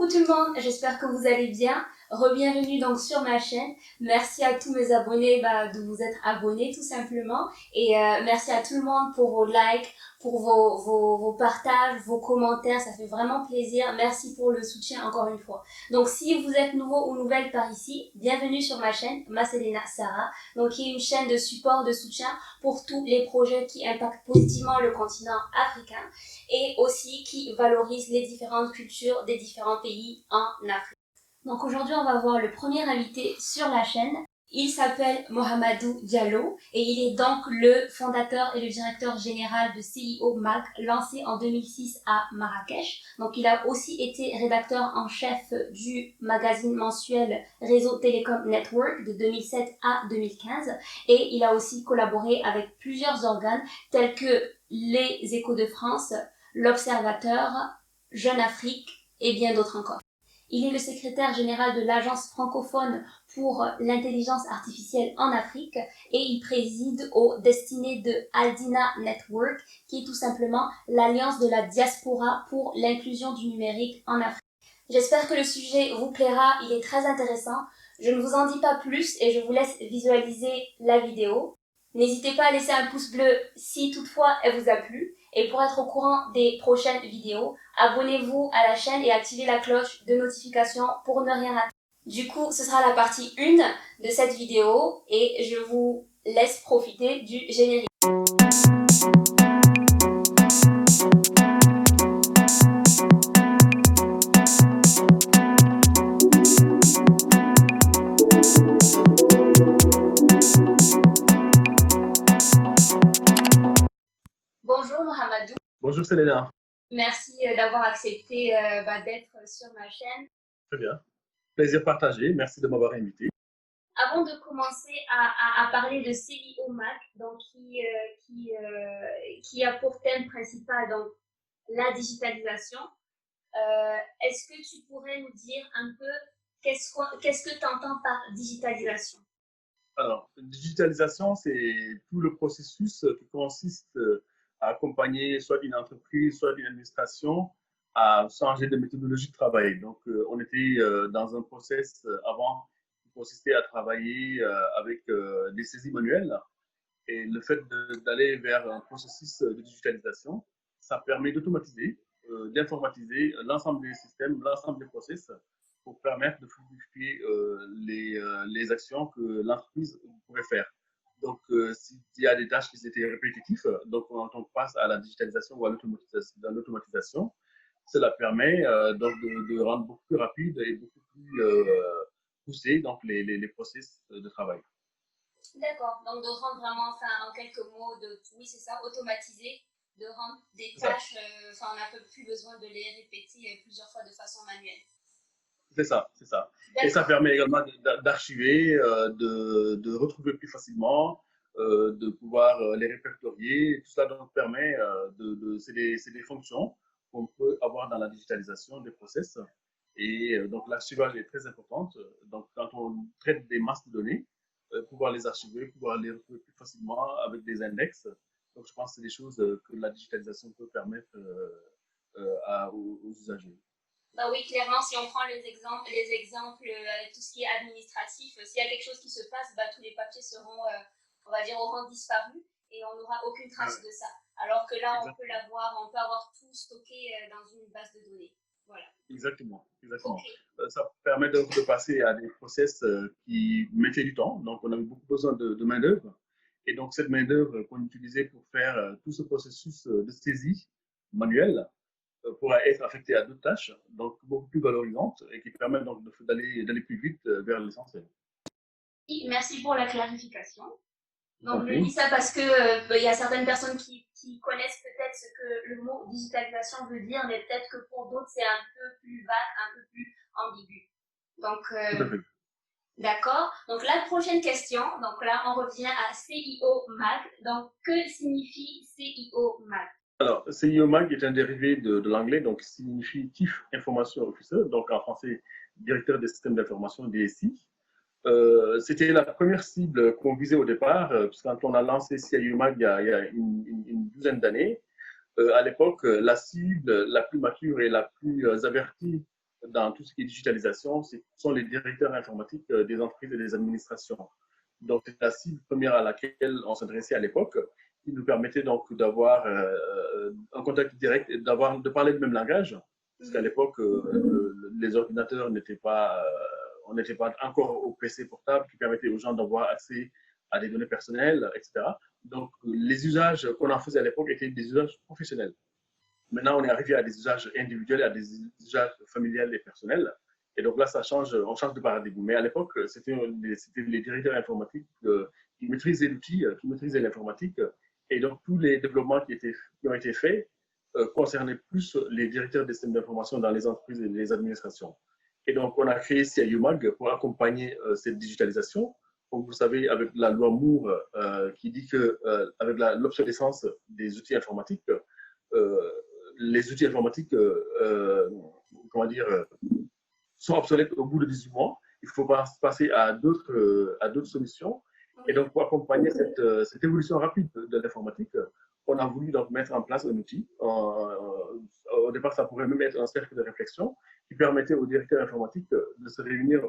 tout le monde, j'espère que vous allez bien. Re-bienvenue donc sur ma chaîne. Merci à tous mes abonnés de vous être abonnés tout simplement. Et merci à tout le monde pour vos likes, pour vos partages, vos commentaires. Ça fait vraiment plaisir. Merci pour le soutien encore une fois. Donc si vous êtes nouveau ou nouvelle par ici, bienvenue sur ma chaîne, Maselena Sarah. Donc qui est une chaîne de support, de soutien pour tous les projets qui impactent positivement le continent africain et aussi qui valorise les différentes cultures des différents pays en Afrique. Donc aujourd'hui, on va voir le premier invité sur la chaîne. Il s'appelle Mohamedou Diallo et il est donc le fondateur et le directeur général de CIO Mag, lancé en 2006 à Marrakech. Donc il a aussi été rédacteur en chef du magazine mensuel Réseau Télécom Network de 2007 à 2015 et il a aussi collaboré avec plusieurs organes tels que les Échos de France, l'Observateur, Jeune Afrique et bien d'autres encore. Il est le secrétaire général de l'Agence francophone pour l'intelligence artificielle en Afrique et il préside aux destinées de Aldina Network, qui est tout simplement l'alliance de la diaspora pour l'inclusion du numérique en Afrique. J'espère que le sujet vous plaira, il est très intéressant. Je ne vous en dis pas plus et je vous laisse visualiser la vidéo. N'hésitez pas à laisser un pouce bleu si toutefois elle vous a plu. Et pour être au courant des prochaines vidéos, abonnez-vous à la chaîne et activez la cloche de notification pour ne rien rater. Du coup, ce sera la partie 1 de cette vidéo et je vous laisse profiter du générique. Bonjour Mohamedou. Bonjour Selena. Merci d'avoir accepté d'être sur ma chaîne. Très bien. Plaisir partagé. Merci de m'avoir invité. Avant de commencer à parler de CIO Mag, donc qui a pour thème principal donc, la digitalisation, est-ce que tu pourrais nous dire un peu qu'est-ce que tu entends par digitalisation? Alors, digitalisation, c'est tout le processus qui consiste à accompagner soit une entreprise, soit une administration à changer de méthodologie de travail. Donc, on était dans un process avant qui consistait à travailler avec des saisies manuelles. Et le fait d'aller vers un processus de digitalisation, ça permet d'automatiser, d'informatiser l'ensemble des systèmes, l'ensemble des process pour permettre de fluidifier les actions que l'entreprise pourrait faire. Donc, s'il y a des tâches qui étaient répétitives, donc on passe à la digitalisation ou à l'automatisation, cela permet donc de rendre beaucoup plus rapide et beaucoup plus poussé donc les process de travail. D'accord, donc de rendre vraiment, en quelques mots, oui c'est ça, automatiser, de rendre des tâches, on n'a plus besoin de les répéter plusieurs fois de façon manuelle. C'est ça, c'est ça. Et ça permet également d'archiver, de retrouver plus facilement, de pouvoir les répertorier. Tout ça donc permet c'est des fonctions qu'on peut avoir dans la digitalisation des process. Et donc l'archivage est très important. Donc quand on traite des masses de données, pouvoir les archiver, pouvoir les retrouver plus facilement avec des index. Donc je pense que c'est des choses que la digitalisation peut permettre aux usagers. Bah oui, clairement, si on prend les exemples tout ce qui est administratif, s'il y a quelque chose qui se passe, tous les papiers seront, on va dire, auront disparu et on n'aura aucune trace de ça. Alors que là, on peut avoir tout stocké dans une base de données. Voilà. Exactement, exactement. Okay. Ça permet de passer à des process qui mettaient du temps. Donc, on avait beaucoup besoin de main-d'œuvre. Et donc, cette main-d'œuvre qu'on utilisait pour faire tout ce processus de saisie manuelle pourra être affectée à d'autres tâches, donc beaucoup plus valorisantes et qui permettent donc d'aller plus vite vers l'essentiel. Merci pour la clarification. Donc, je dis ça parce que y a certaines personnes qui connaissent peut-être ce que le mot digitalisation veut dire, mais peut-être que pour d'autres, c'est un peu plus vague, un peu plus ambigu. Donc, d'accord. Donc, la prochaine question, donc là, on revient à CIO Mag. Donc, que signifie CIO Mag? Alors, CIO Mag est un dérivé de l'anglais, donc signifie Chief Information Officer, donc en français, directeur des systèmes d'information, DSI. C'était la première cible qu'on visait au départ, puisque quand on a lancé CIO Mag il y a une douzaine d'années, à l'époque, la cible la plus mature et la plus avertie dans tout ce qui est digitalisation, ce sont les directeurs informatiques des entreprises et des administrations. Donc, c'est la cible première à laquelle on s'adressait à l'époque, qui nous permettait donc d'avoir un contact direct et de parler le même langage, parce qu'à l'époque, les ordinateurs n'étaient pas, on n'était pas encore au PC portable qui permettait aux gens d'avoir accès à des données personnelles, etc. Donc, les usages qu'on en faisait à l'époque étaient des usages professionnels. Maintenant, on est arrivé à des usages individuels, à des usages familiales et personnels. Et donc là, ça change, on change de paradigme. Mais à l'époque, c'était les directeurs informatiques qui maîtrisaient l'outil, qui maîtrisaient l'informatique. Et donc, tous les développements qui ont été faits concernaient plus les directeurs des systèmes d'information dans les entreprises et les administrations. Et donc, on a créé CIUMAG pour accompagner cette digitalisation. Comme vous savez, avec la loi Moore qui dit qu'avec l'obsolescence des outils informatiques, les outils informatiques comment dire, sont obsolètes au bout de 18 mois. Il faut passer à d'autres solutions. Et donc, pour accompagner cette évolution rapide de l'informatique, on a voulu donc mettre en place un outil. Au départ, ça pourrait même être un cercle de réflexion qui permettait aux directeurs informatiques de se réunir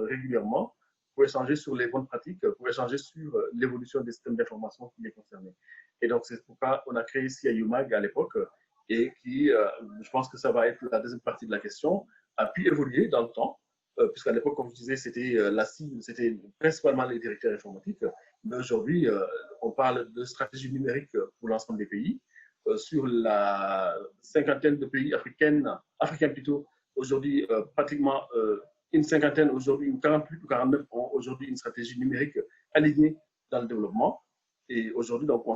régulièrement pour échanger sur les bonnes pratiques, pour échanger sur l'évolution des systèmes d'information qui les concernaient. Et donc, c'est pourquoi on a créé CIUMAG à l'époque et qui, je pense que ça va être la deuxième partie de la question, a pu évoluer dans le temps, puisqu'à l'époque, comme je disais, la cible, c'était principalement les directeurs informatiques. Mais aujourd'hui, on parle de stratégie numérique pour l'ensemble des pays. Sur la cinquantaine de pays africains plutôt, aujourd'hui, pratiquement une cinquantaine, aujourd'hui, une 48 ou 49 ont aujourd'hui une stratégie numérique alignée dans le développement. Et aujourd'hui, donc, on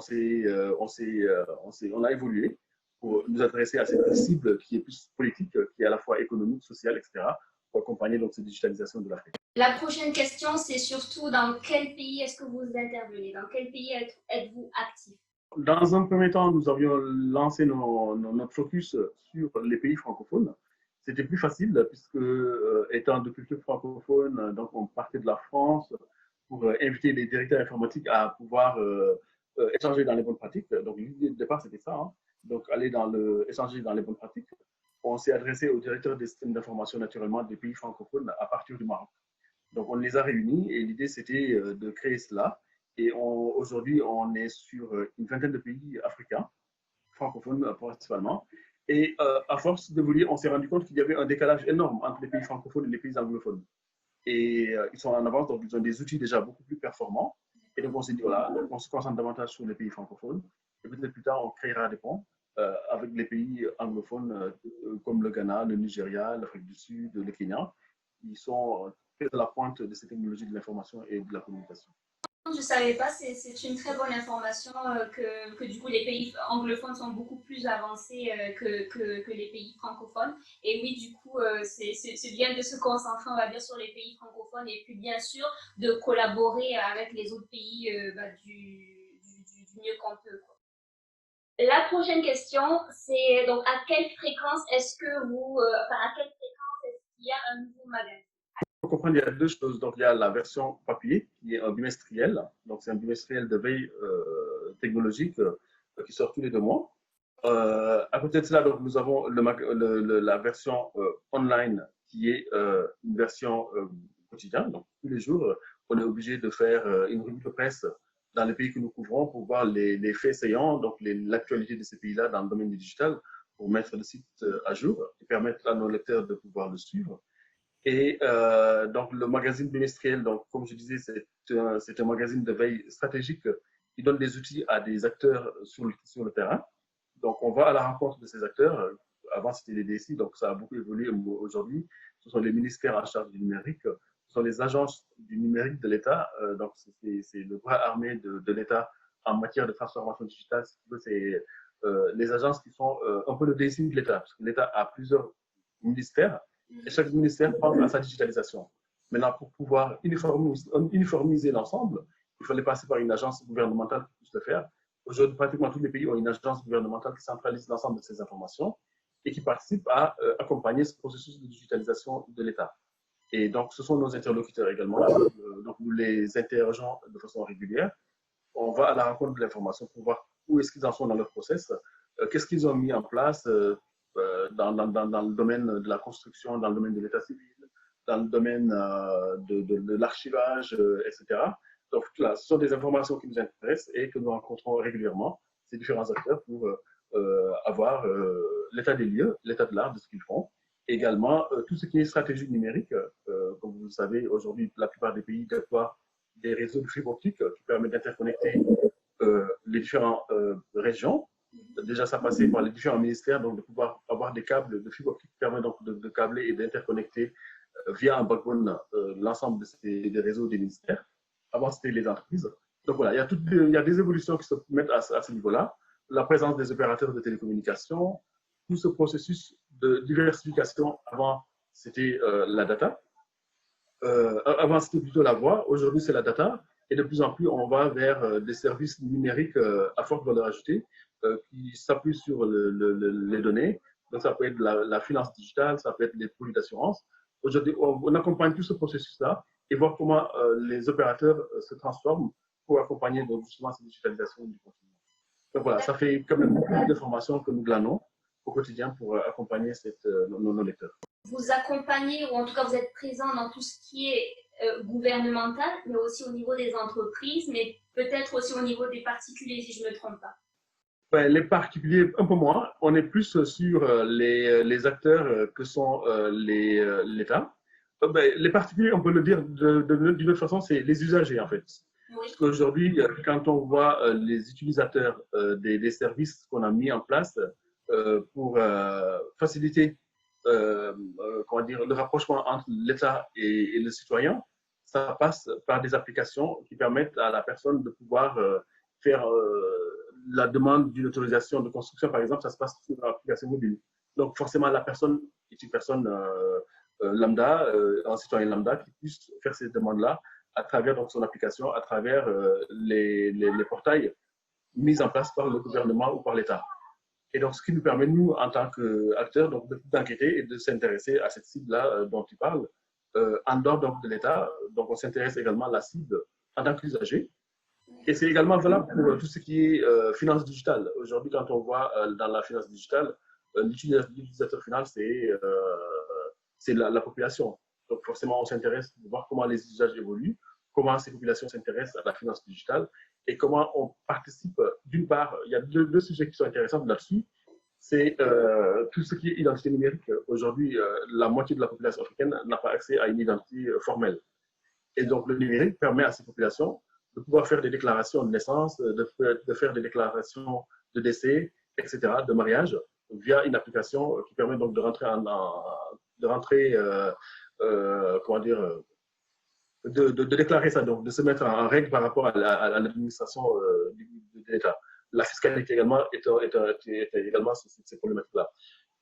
a évolué pour nous adresser à cette cible qui est plus politique, qui est à la fois économique, sociale, etc., pour accompagner donc cette digitalisation de l'Afrique. La prochaine question, c'est surtout dans quel pays est-ce que vous intervenez? Dans quel pays êtes-vous actif? Dans un premier temps, nous avions lancé notre focus sur les pays francophones. C'était plus facile puisque, étant de culture francophone, donc on partait de la France pour inviter les directeurs informatiques à pouvoir échanger dans les bonnes pratiques. Donc l'idée de départ, c'était ça. Hein. Donc échanger dans les bonnes pratiques. On s'est adressé aux directeurs des systèmes d'information naturellement des pays francophones à partir du Maroc. Donc on les a réunis et l'idée c'était de créer cela. Et aujourd'hui, on est sur une vingtaine de pays africains, francophones principalement. Et à force d'évoluer, on s'est rendu compte qu'il y avait un décalage énorme entre les pays francophones et les pays anglophones. Et ils sont en avance, donc ils ont des outils déjà beaucoup plus performants. Et donc on s'est dit, voilà, on se concentre davantage sur les pays francophones. Et peut-être plus tard, on créera des ponts avec les pays anglophones comme le Ghana, le Nigeria, l'Afrique du Sud, le Kenya. Ils sont très à la pointe de ces technologies de l'information et de la communication. Je ne savais pas, c'est une très bonne information que du coup les pays anglophones sont beaucoup plus avancés que les pays francophones. Et oui, du coup, c'est bien de se concentrer, on va dire, sur les pays francophones et puis bien sûr de collaborer avec les autres pays du mieux qu'on peut. Quoi. La prochaine question, c'est donc à quelle fréquence est-ce que à quelle fréquence est-ce qu'il y a un nouveau magazine? Pour comprendre, il y a deux choses. Donc, il y a la version papier, qui est un bimestriel. Donc, c'est un bimestriel de veille technologique qui sort tous les 2 mois. À côté de cela, donc, nous avons la version online, qui est une version quotidienne. Donc, tous les jours, on est obligé de faire une revue de presse dans les pays que nous couvrons pour voir les faits saillants, donc l'actualité de ces pays-là dans le domaine du digital, pour mettre le site à jour et permettre à nos lecteurs de pouvoir le suivre. Et donc, le magazine bimestriel, donc, comme je disais, c'est un magazine de veille stratégique qui donne des outils à des acteurs sur le terrain. Donc, on va à la rencontre de ces acteurs. Avant, c'était les DSI, donc ça a beaucoup évolué aujourd'hui. Ce sont les ministères en charge du numérique, ce sont les agences du numérique de l'État. Donc, c'est le bras armé de l'État en matière de transformation digitale. C'est les agences qui sont un peu le DSI de l'État, parce que l'État a plusieurs ministères et chaque ministère pense à sa digitalisation. Maintenant, pour pouvoir uniformiser l'ensemble, il fallait passer par une agence gouvernementale qui puisse le faire. Aujourd'hui, pratiquement tous les pays ont une agence gouvernementale qui centralise l'ensemble de ces informations et qui participe à accompagner ce processus de digitalisation de l'État. Et donc, ce sont nos interlocuteurs également. Donc, nous les interrogeons de façon régulière. On va à la rencontre de l'information pour voir où est-ce qu'ils en sont dans leur process, qu'est-ce qu'ils ont mis en place, dans le domaine de la construction, dans le domaine de l'état civil, dans le domaine de l'archivage, etc. Donc là, ce sont des informations qui nous intéressent et que nous rencontrons régulièrement, ces différents acteurs, pour avoir l'état des lieux, l'état de l'art de ce qu'ils font. Également, tout ce qui est stratégie numérique, comme vous le savez, aujourd'hui, la plupart des pays déploient des réseaux de fibre optique qui permettent d'interconnecter les différentes régions. Déjà, ça passait par les différents ministères, donc de pouvoir avoir des câbles de fibre optique qui permettent donc de câbler et d'interconnecter via un backbone l'ensemble des réseaux des ministères. Avant, c'était les entreprises. Donc voilà, il y a des évolutions qui se mettent à ce niveau-là. La présence des opérateurs de télécommunications, tout ce processus de diversification. Avant, c'était la data. Avant, c'était plutôt la voix. Aujourd'hui, c'est la data. Et de plus en plus, on va vers des services numériques à forte valeur ajoutée qui s'appuient sur les données. Donc, ça peut être la finance digitale, ça peut être les produits d'assurance. Aujourd'hui, on accompagne tout ce processus-là et voir comment les opérateurs se transforment pour accompagner donc, justement cette digitalisation du continent. Donc voilà, ça fait quand même beaucoup d'informations que nous glanons au quotidien pour accompagner nos lecteurs. Vous accompagnez, ou en tout cas vous êtes présent dans tout ce qui est gouvernemental, mais aussi au niveau des entreprises, mais peut-être aussi au niveau des particuliers, si je ne me trompe pas. Ouais, les particuliers, un peu moins. On est plus sur les acteurs que sont l'État. Les particuliers, on peut le dire d'une autre façon, c'est les usagers en fait. Oui. Parce qu'aujourd'hui, quand on voit les utilisateurs des services qu'on a mis en place pour faciliter comment dire, le rapprochement entre l'État et le citoyen, ça passe par des applications qui permettent à la personne de pouvoir faire la demande d'une autorisation de construction, par exemple, ça se passe sur l'application mobile. Donc, forcément, la personne est une personne lambda, un citoyen lambda qui puisse faire ces demandes-là à travers donc, son application, à travers les portails mis en place par le gouvernement ou par l'État. Et donc, ce qui nous permet, nous, en tant qu'acteurs, d'enquêter et de s'intéresser à cette cible-là dont tu parles, en dehors donc, de l'État. Donc, on s'intéresse également à la cible en tant qu'usager. Et c'est également valable pour tout ce qui est finance digitale. Aujourd'hui, quand on voit dans la finance digitale, l'utilisateur final, c'est la population. Donc, forcément, on s'intéresse de voir comment les usages évoluent, comment ces populations s'intéressent à la finance digitale et comment on participe. D'une part, il y a deux sujets qui sont intéressants là-dessus. C'est tout ce qui est identité numérique. Aujourd'hui, la moitié de la population africaine n'a pas accès à une identité formelle. Et donc, le numérique permet à ces populations de pouvoir faire des déclarations de naissance, de faire des déclarations de décès, etc., de mariage, via une application qui permet donc de rentrer comment dire, de déclarer ça, donc de se mettre en règle par rapport à l'administration de l'État. La fiscalité également est également ces problématiques-là.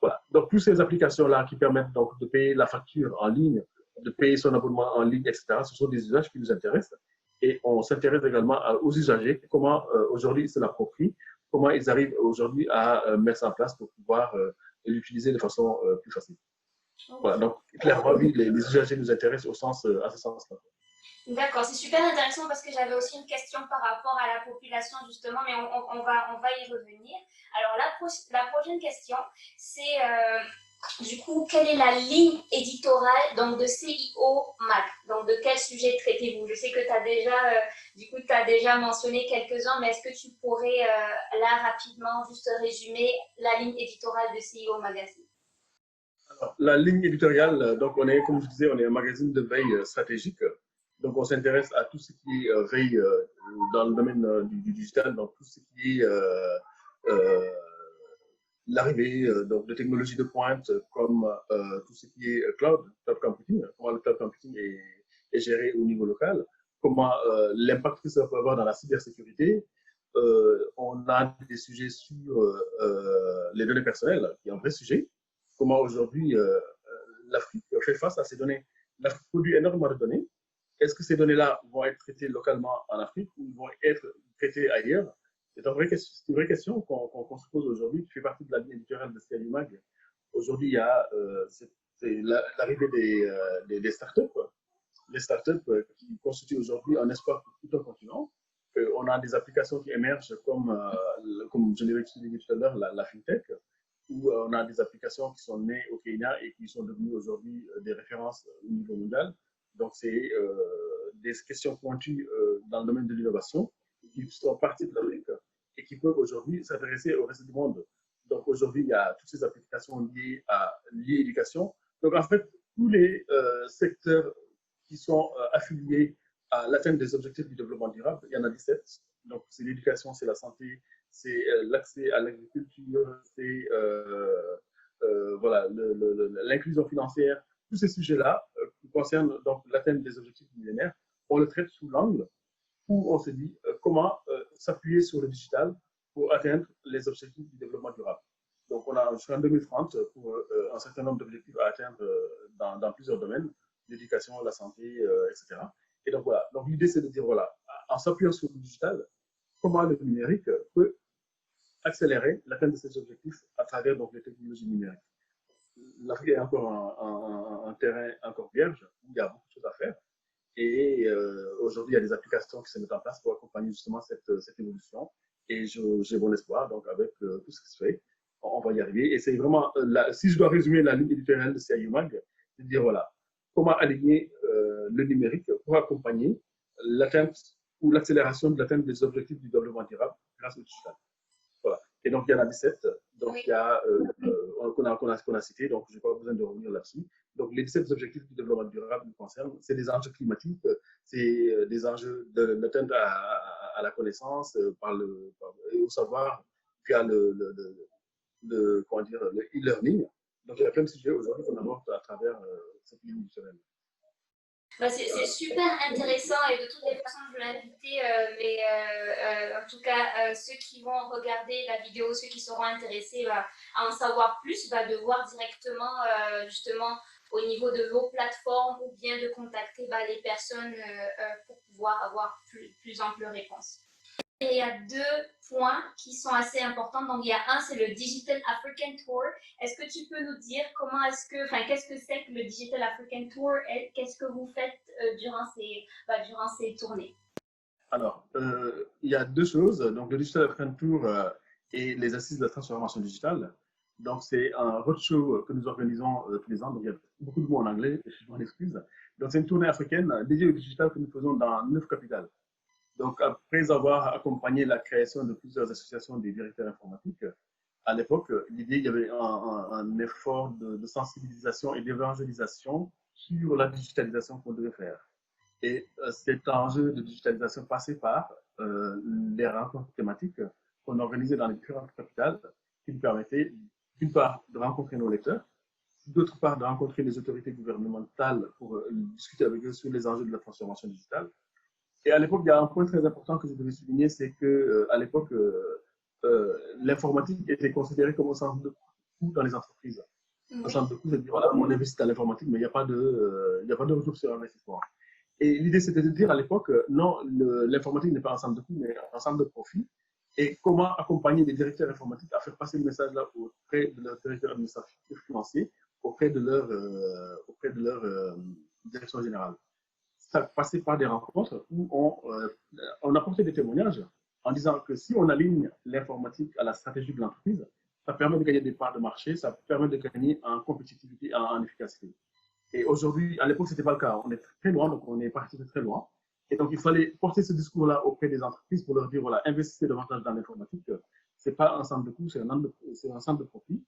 Voilà. Donc, toutes ces applications-là qui permettent donc de payer la facture en ligne, de payer son abonnement en ligne, etc., ce sont des usages qui nous intéressent. Et on s'intéresse également aux usagers, comment aujourd'hui ils se l'approprient, comment ils arrivent aujourd'hui à mettre ça en place pour pouvoir l'utiliser de façon plus facile. Voilà, donc clairement, oui, les usagers nous intéressent à ce sens-là. D'accord, c'est super intéressant parce que j'avais aussi une question par rapport à la population justement, mais on va y revenir. Alors la prochaine question, c'est du coup, quelle est la ligne éditoriale donc, de CIO Mag? Donc, de quel sujet traitez-vous? Je sais que tu as déjà, déjà mentionné quelques-uns, mais est-ce que tu pourrais là rapidement juste résumer la ligne éditoriale de CIO Magazine? Alors, la ligne éditoriale, donc on est, comme je disais, on est un magazine de veille stratégique. Donc, on s'intéresse à tout ce qui est veille dans le domaine du digital, donc tout ce qui est l'arrivée de technologies de pointe comme tout ce qui est cloud computing, comment le cloud computing est géré au niveau local, comment l'impact que ça peut avoir dans la cybersécurité. On a des sujets sur les données personnelles, qui est un vrai sujet. Comment aujourd'hui l'Afrique fait face à ces données. L'Afrique produit énormément de données. Est-ce que ces données-là vont être traitées localement en Afrique ou vont être traitées ailleurs? C'est une vraie question qu'on se pose aujourd'hui, qui fait partie de la ligne éditoriale de CIO Mag. Aujourd'hui, il y a l'arrivée des startups, les startups qui constituent aujourd'hui un espoir pour tout un continent. On a des applications qui émergent comme je l'ai expliqué tout à l'heure, la FinTech, où on a des applications qui sont nées au Kenya et qui sont devenues aujourd'hui des références au niveau mondial. Donc, c'est des questions pointues dans le domaine de l'innovation qui sont parties de l'Afrique et qui peuvent aujourd'hui s'intéresser au reste du monde. Donc, aujourd'hui, il y a toutes ces applications liées à l'éducation. Donc, en fait, tous les secteurs qui sont affiliés à l'atteinte des objectifs du développement durable, il y en a 17. Donc, c'est l'éducation, c'est la santé, c'est l'accès à l'agriculture, c'est voilà, l'inclusion financière. Tous ces sujets-là qui concernent donc l'atteinte des objectifs du millénaire, on le traite sous l'angle où on se dit comment s'appuyer sur le digital pour atteindre les objectifs du développement durable. Donc, on a jusqu'en 2030 pour un certain nombre d'objectifs à atteindre dans plusieurs domaines, l'éducation, la santé, etc. Et donc, voilà. Donc, l'idée, c'est de dire, voilà, en s'appuyant sur le digital, comment le numérique peut accélérer l'atteinte de ces objectifs à travers donc, les technologies numériques. L'Afrique est encore un terrain encore vierge où il y a beaucoup de choses à faire. Et aujourd'hui, il y a des applications qui se mettent en place pour accompagner justement cette évolution. Et j'ai bon espoir, donc avec tout ce qui se fait, on va y arriver. Et c'est vraiment, si je dois résumer la ligne éditoriale de CIUMAG, c'est de dire voilà, comment aligner le numérique pour accompagner l'atteinte ou l'accélération de l'atteinte des objectifs du développement durable grâce au digital. Voilà. Et donc, il y en a 17. Donc, oui. Il y a qu'on a cité, donc je n'ai pas besoin de revenir là-dessus. Donc, les 17 objectifs du développement durable nous concernent. C'est des enjeux climatiques, c'est des enjeux de l'atteinte à la connaissance, et au savoir, via le e-learning. Donc, il y a plein de sujets aujourd'hui qu'on aborde à travers cette ligne éditoriale. Bah c'est super intéressant et de toutes les façons je veux l'inviter, mais en tout cas ceux qui vont regarder la vidéo, ceux qui seront intéressés à en savoir plus, de voir directement justement au niveau de vos plateformes ou bien de contacter les personnes pour pouvoir avoir plus ample réponse. Et il y a deux points qui sont assez importants. Donc, il y a un, c'est le Digital African Tour. Est-ce que tu peux nous dire qu'est-ce que c'est que le Digital African Tour et qu'est-ce que vous faites durant ces tournées? Alors, il y a deux choses. Donc, le Digital African Tour et les assises de la transformation digitale. Donc, c'est un roadshow que nous organisons tous les ans. Donc, il y a beaucoup de mots en anglais, je m'en excuse. Donc, c'est une tournée africaine dédiée au digital que nous faisons dans 9 capitales. Donc, après avoir accompagné la création de plusieurs associations des directeurs informatiques, à l'époque, l'idée, il y avait un effort de sensibilisation et d'évangélisation sur la digitalisation qu'on devait faire. Et cet enjeu de digitalisation passait par les rencontres thématiques qu'on organisait dans les différentes capitales, qui nous permettaient, d'une part, de rencontrer nos lecteurs, d'autre part, de rencontrer les autorités gouvernementales pour discuter avec eux sur les enjeux de la transformation digitale. Et à l'époque, il y a un point très important que je devais souligner, c'est qu'à l'époque, l'informatique était considérée comme un centre de coût dans les entreprises. Oui. Un centre de coût, c'est de dire, voilà, on investit dans l'informatique, mais il n'y a pas de retour sur investissement. Et l'idée, c'était de dire à l'époque, non, l'informatique n'est pas un centre de coût, mais un centre de profit. Et comment accompagner les directeurs informatiques à faire passer le message-là auprès de leurs directeurs administratifs financiers, auprès de leur direction générale. Ça passait par des rencontres où on apportait des témoignages en disant que si on aligne l'informatique à la stratégie de l'entreprise, ça permet de gagner des parts de marché, ça permet de gagner en compétitivité, en efficacité. Et aujourd'hui, à l'époque, ce n'était pas le cas. On est très loin, donc on est parti de très loin. Et donc, il fallait porter ce discours-là auprès des entreprises pour leur dire, voilà, investissez davantage dans l'informatique. Ce n'est pas un centre de coût, c'est un centre de profit.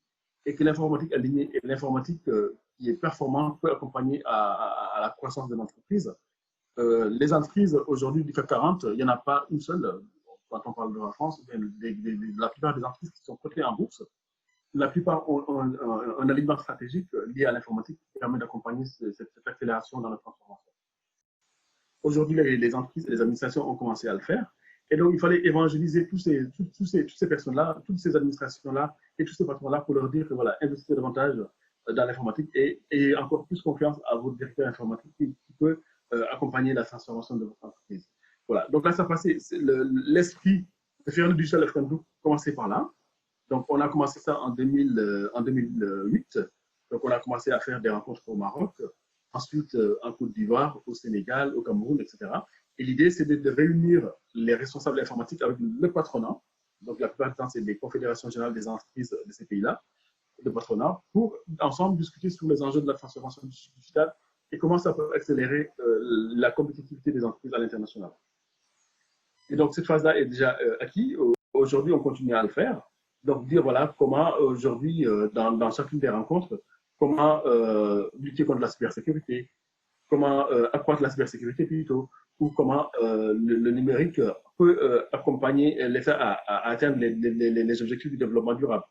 Et que l'informatique alignée et l'informatique qui est performante peut accompagner à la croissance de l'entreprise. Les entreprises aujourd'hui du CAC 40, il n'y en a pas une seule, quand on parle de la France, la plupart des entreprises qui sont cotées en bourse, la plupart ont un alignement stratégique lié à l'informatique qui permet d'accompagner cette accélération dans la transformation. Aujourd'hui, les entreprises et les administrations ont commencé à le faire. Et donc, il fallait évangéliser toutes ces personnes-là, toutes ces administrations-là et tous ces patrons-là pour leur dire que voilà, investissez davantage dans l'informatique et encore plus confiance à votre directeur informatique qui peut accompagner la transformation de votre entreprise. Voilà. Donc là, ça passait, l'esprit de faire le digital African Group commençait par là. Donc, on a commencé ça en 2008. Donc, on a commencé à faire des rencontres au Maroc, ensuite en Côte d'Ivoire, au Sénégal, au Cameroun, etc. Et l'idée, c'est de réunir les responsables informatiques avec le patronat. Donc, la plupart du temps, c'est des confédérations générales des entreprises de ces pays-là de patronat pour ensemble discuter sur les enjeux de la transformation digitale et comment ça peut accélérer la compétitivité des entreprises à l'international. Et donc, cette phase-là est déjà acquise. Aujourd'hui, on continue à le faire. Donc, dire voilà comment aujourd'hui, dans chacune des rencontres, comment lutter contre la cybersécurité, comment accroître la cybersécurité plutôt, ou comment le numérique peut accompagner les faire à atteindre les objectifs du développement durable.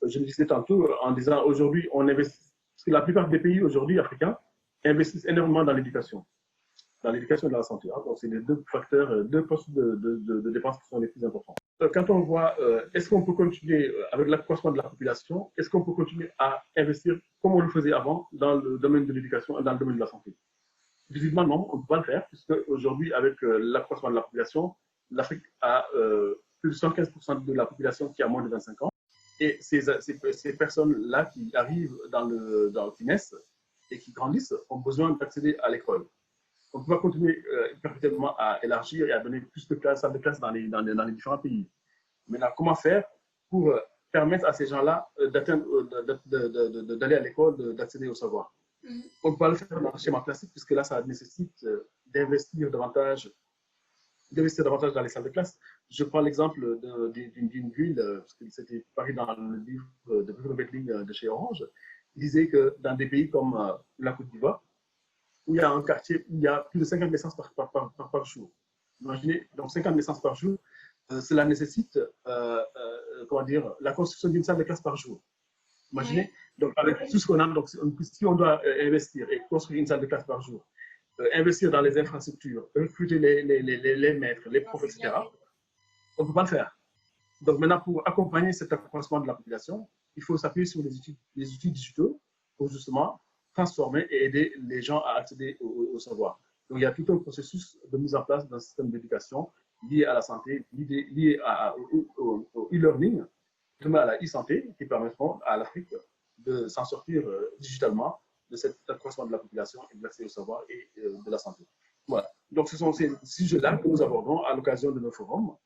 Je le disais tantôt en disant aujourd'hui, on investit, parce que la plupart des pays aujourd'hui africains investissent énormément dans l'éducation et dans la santé. Hein. Donc, c'est les deux facteurs, deux postes de dépenses qui sont les plus importants. Quand on voit, est-ce qu'on peut continuer avec l'accroissement de la population, est-ce qu'on peut continuer à investir comme on le faisait avant dans le domaine de l'éducation et dans le domaine de la santé? Visiblement, non, on ne peut pas le faire, puisque aujourd'hui, avec l'accroissement de la population, l'Afrique a plus de 115% de la population qui a moins de 25 ans. Et ces personnes-là qui arrivent qui naissent et qui grandissent ont besoin d'accéder à l'école. On ne peut pas continuer perpétuellement à élargir et à donner plus de salles de classe dans les différents pays. Maintenant, comment faire pour permettre à ces gens-là d'aller à l'école, d'accéder au savoir? On ne peut pas le faire dans le schéma classique, puisque là, ça nécessite d'investir davantage dans les salles de classe. Je prends l'exemple d'une ville, parce que c'était paru dans le livre de Bruno Bettling de chez Orange, il disait que dans des pays comme la Côte d'Ivoire, où il y a un quartier où il y a plus de 50 naissances par jour. Imaginez, donc 50 naissances par jour, cela nécessite comment dire, la construction d'une salle de classe par jour. Imaginez, donc avec tout ce qu'on a, donc si on doit investir et construire une salle de classe par jour, investir dans les infrastructures, recruter les maîtres, les profs, etc., on ne peut pas le faire. Donc maintenant, pour accompagner cet accroissement de la population, il faut s'appuyer sur les outils digitaux pour justement transformer et aider les gens à accéder au savoir. Donc il y a tout un processus de mise en place d'un système d'éducation lié à la santé, lié au e-learning, à la e-santé, qui permettront à l'Afrique de s'en sortir digitalement de cet accroissement de la population et de l'accès au savoir et de la santé. Voilà. Donc ce sont ces sujets-là que nous abordons à l'occasion de nos forums.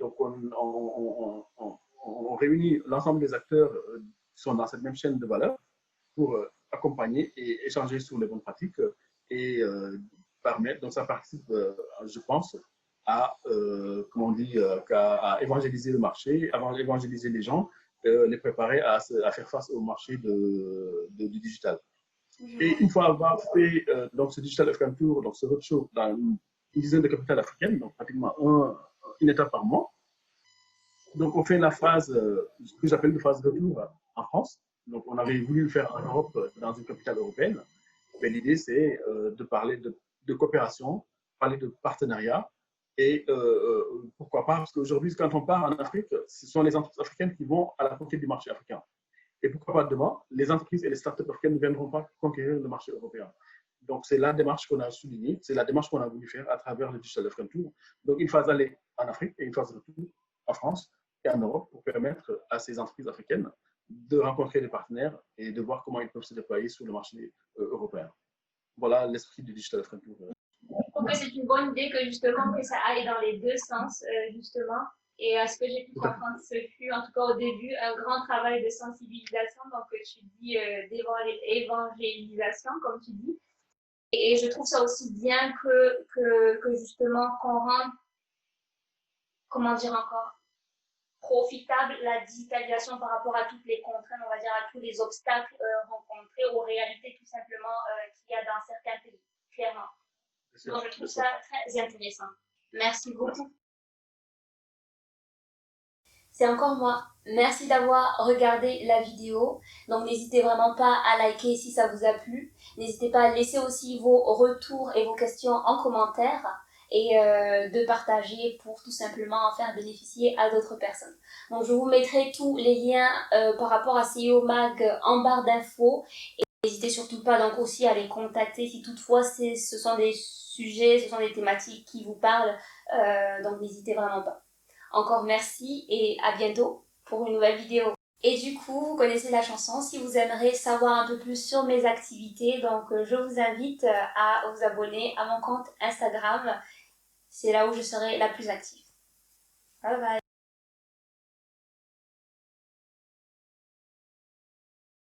Donc on réunit l'ensemble des acteurs qui sont dans cette même chaîne de valeur pour accompagner et échanger sur les bonnes pratiques et permettre, donc ça participe, je pense, à, comment on dit, à évangéliser le marché, à évangéliser les gens, les préparer à faire face au marché du digital. Et une fois avoir fait donc ce Digital African Tour, donc ce roadshow dans une dizaine de capitales africaines, donc pratiquement une étape par mois, donc on fait la phase, ce que j'appelle une phase retour en France. Donc on avait voulu le faire en Europe, dans une capitale européenne. Mais l'idée, c'est de parler de coopération, parler de partenariat. Et pourquoi pas, parce qu'aujourd'hui, quand on part en Afrique, ce sont les entreprises africaines qui vont à la conquête du marché africain. Et pourquoi pas demain, les entreprises et les startups africaines ne viendront pas conquérir le marché européen. Donc, c'est la démarche qu'on a soulignée, c'est la démarche qu'on a voulu faire à travers le Digital African Tour. Donc, une phase aller en Afrique et une phase retour en France et en Europe pour permettre à ces entreprises africaines de rencontrer des partenaires et de voir comment ils peuvent se déployer sur le marché européen. Voilà l'esprit du Digital African Tour. Je trouve que c'est une bonne idée que justement que ça aille dans les deux sens, justement. Et à ce que j'ai pu comprendre, ce fut en tout cas au début un grand travail de sensibilisation, donc tu dis d'évangélisation, comme tu dis. Et je trouve ça aussi bien que justement qu'on rende, comment dire encore, profitable la digitalisation par rapport à toutes les contraintes, on va dire à tous les obstacles rencontrés, aux réalités tout simplement qu'il y a dans certains pays, clairement. Donc je trouve ça très intéressant. Merci beaucoup. C'est encore moi. Merci d'avoir regardé la vidéo. Donc n'hésitez vraiment pas à liker si ça vous a plu. N'hésitez pas à laisser aussi vos retours et vos questions en commentaire et de partager pour tout simplement en faire bénéficier à d'autres personnes. Donc je vous mettrai tous les liens par rapport à CEO Mag en barre d'infos. Et n'hésitez surtout pas donc aussi à les contacter si toutefois ce sont des sujets, ce sont des thématiques qui vous parlent. Donc n'hésitez vraiment pas. Encore merci et à bientôt pour une nouvelle vidéo. Et du coup, vous connaissez la chanson. Si vous aimeriez savoir un peu plus sur mes activités, donc je vous invite à vous abonner à mon compte Instagram. C'est là où je serai la plus active. Bye bye.